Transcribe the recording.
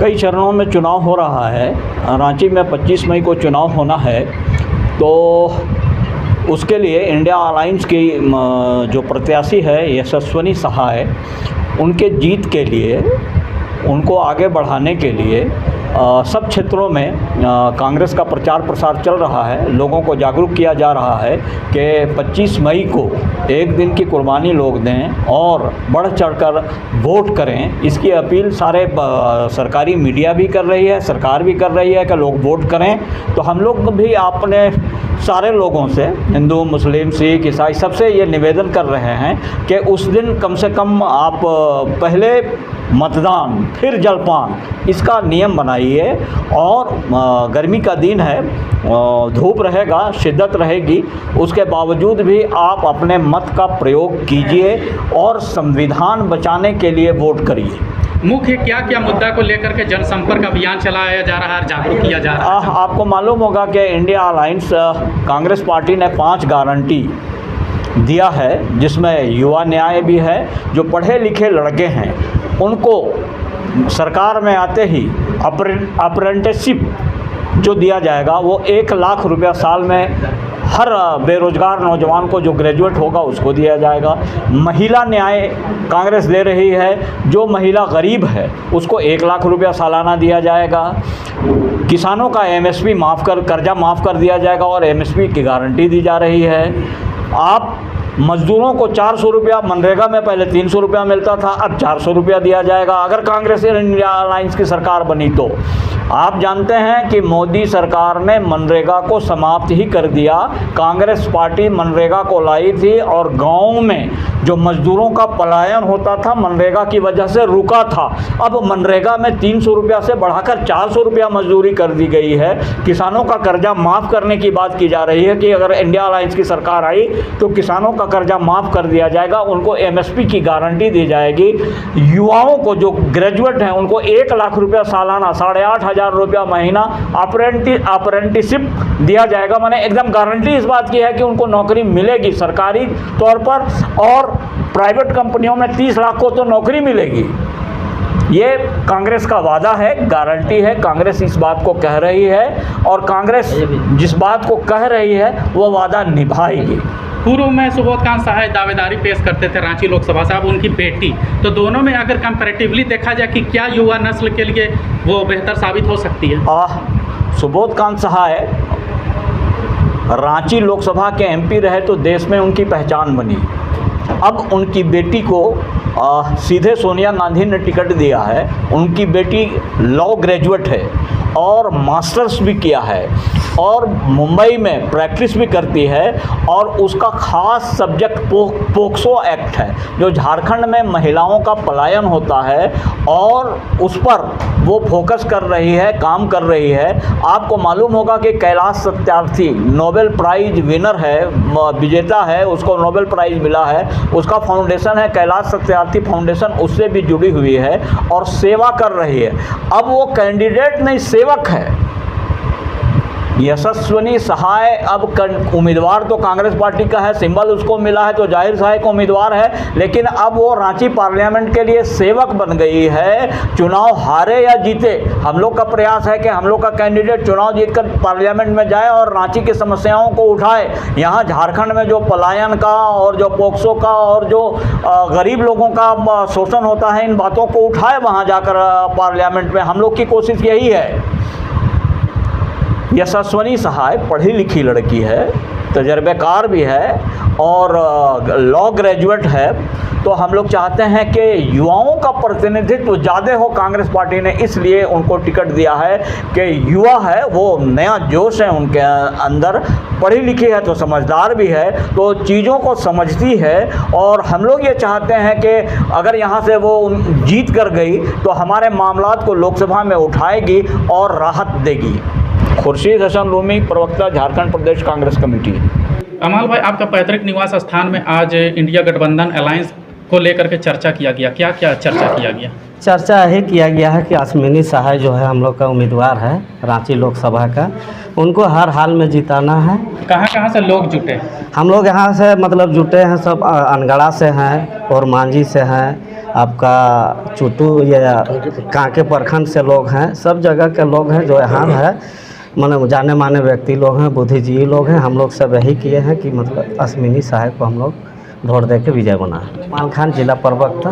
कई चरणों में चुनाव हो रहा है। रांची में 25 मई को चुनाव होना है, तो उसके लिए इंडिया अलायंस की जो प्रत्याशी है यशस्विनी सहाय, उनके जीत के लिए, उनको आगे बढ़ाने के लिए सब क्षेत्रों में कांग्रेस का प्रचार प्रसार चल रहा है। लोगों को जागरूक किया जा रहा है कि 25 मई को एक दिन की कुर्बानी लोग दें और बढ़ चढ़कर वोट करें। इसकी अपील सारे सरकारी मीडिया भी कर रही है, सरकार भी कर रही है कि लोग वोट करें। तो हम लोग भी अपने सारे लोगों से, हिंदू, मुस्लिम, सिख, ईसाई, सबसे ये निवेदन कर रहे हैं कि उस दिन कम से कम आप पहले मतदान फिर जलपान, इसका नियम बनाइए। और गर्मी का दिन है, धूप रहेगा, शिद्दत रहेगी, उसके बावजूद भी आप अपने मत का प्रयोग कीजिए और संविधान बचाने के लिए वोट करिए। मुख्य क्या क्या मुद्दा को लेकर के जनसंपर्क अभियान चलाया जा रहा है, जागरूक किया जा रहा है? आपको मालूम होगा कि इंडिया अलायंस कांग्रेस पार्टी ने 5 गारंटी दिया है, जिसमें युवा न्याय भी है। जो पढ़े लिखे लड़के हैं उनको सरकार में आते ही अप्रेंटिसशिप जो दिया जाएगा वो 1 लाख रुपया साल में हर बेरोजगार नौजवान को जो ग्रेजुएट होगा उसको दिया जाएगा। महिला न्याय कांग्रेस दे रही है, जो महिला गरीब है उसको 1 लाख रुपया सालाना दिया जाएगा। किसानों का एमएसपी कर्जा माफ़ कर दिया जाएगा और एमएसपी की गारंटी दी जा रही है। आप मजदूरों को 400 रुपया, मनरेगा में पहले 300 रुपया मिलता था, अब 400 रुपया दिया जाएगा अगर कांग्रेस इंडिया अलायंस की सरकार बनी तो। आप जानते हैं कि मोदी सरकार ने मनरेगा को समाप्त ही कर दिया। कांग्रेस पार्टी मनरेगा को लाई थी और गाँव में जो मजदूरों का पलायन होता था मनरेगा की वजह से रुका था। अब मनरेगा में 300 रुपया से बढ़ाकर 400 रुपया मजदूरी कर दी गई है। किसानों का कर्जा माफ़ करने की बात की जा रही है कि अगर इंडिया अलायंस की सरकार आई तो किसानों का कर्जा माफ़ कर दिया जाएगा, उनको एमएसपी की गारंटी दी जाएगी। युवाओं को जो ग्रेजुएट हैं उनको 1 लाख रुपया सालाना, 8,500 रुपया महीना अप्रेंटिसशिप दिया जाएगा। मैंने एकदम गारंटी इस बात की है कि उनको नौकरी मिलेगी सरकारी तौर पर, और प्राइवेट कंपनियों में 30 लाख को तो नौकरी मिलेगी। ये कांग्रेस का वादा है, गारंटी है। कांग्रेस इस बात को कह रही है और कांग्रेस जिस बात को कह रही है वो वादा निभाएगी। पूर्व में सुबोधकांत सहाय दावेदारी पेश करते थे रांची लोकसभा से, अब उनकी बेटी, तो दोनों में अगर कंपैरेटिवली देखा जाए कि क्या युवा नस्ल के लिए वो बेहतर साबित हो सकती है? सुबोधकांत सहाय रांची लोकसभा के एमपी रहे तो देश में उनकी पहचान बनी। अब उनकी बेटी को सीधे सोनिया गांधी ने टिकट दिया है। उनकी बेटी लॉ ग्रेजुएट है और मास्टर्स भी किया है और मुंबई में प्रैक्टिस भी करती है, और उसका ख़ास सब्जेक्ट पोक्सो एक्ट है, जो झारखंड में महिलाओं का पलायन होता है और उस पर वो फोकस कर रही है, काम कर रही है। आपको मालूम होगा कि Kailash Satyarthi Nobel prize winner है, विजेता है, उसको नोबेल प्राइज़ मिला है। उसका फाउंडेशन है कैलाश सत्यार्थी फाउंडेशन, उससे भी जुड़ी हुई है और सेवा कर रही है। अब वो कैंडिडेट नहीं, सेवक है। यशस्विनी सहाय अब उम्मीदवार तो कांग्रेस पार्टी का है, सिंबल उसको मिला है तो जाहिर सहाय को उम्मीदवार है, लेकिन अब वो रांची पार्लियामेंट के लिए सेवक बन गई है। चुनाव हारे या जीते, हम लोग का प्रयास है कि हम लोग का कैंडिडेट चुनाव जीतकर पार्लियामेंट में जाए और रांची की समस्याओं को उठाए। यहाँ झारखंड में जो पलायन का और जो पोक्सो का और जो गरीब लोगों का शोषण होता है, इन बातों को उठाए वहाँ जाकर पार्लियामेंट में। हम लोग की कोशिश यही है। यशस्विनी सहाय पढ़ी लिखी लड़की है, तजर्बेकार भी है और लॉ ग्रेजुएट है। तो हम लोग चाहते हैं कि युवाओं का प्रतिनिधित्व ज़्यादा हो कांग्रेस पार्टी ने, इसलिए उनको टिकट दिया है कि युवा है, वो नया जोश है उनके अंदर, पढ़ी लिखी है तो समझदार भी है, तो चीज़ों को समझती है। और हम लोग ये चाहते हैं कि अगर यहाँ से वो जीत कर गई तो हमारे मामलात को लोकसभा में उठाएगी और राहत देगी। खुर्शीद हसन रूमी, प्रवक्ता, झारखंड प्रदेश कांग्रेस कमेटी। कमाल भाई, आपका पैतृक निवास स्थान में आज इंडिया गठबंधन अलायंस को लेकर के चर्चा किया गया, क्या क्या चर्चा किया गया? चर्चा यही किया गया है कि यशस्विनी सहाय जो है हम लोग का उम्मीदवार है रांची लोकसभा का, उनको हर हाल में जिताना है। कहाँ से लोग जुटे? हम लोग यहाँ से मतलब जुटे हैं, सब अनगढ़ा से हैं और मांझी से हैं, आपका चुटू या कांके प्रखंड से लोग हैं, सब जगह के लोग हैं जो यहाँ है, मतलब जाने माने व्यक्ति लोग हैं, बुद्धिजीवी लोग हैं। हम लोग सब यही किए हैं कि मतलब अश्विनी सहाय को हम लोग वोट दे के विजय बना है। मान खान जिला प्रवक्ता।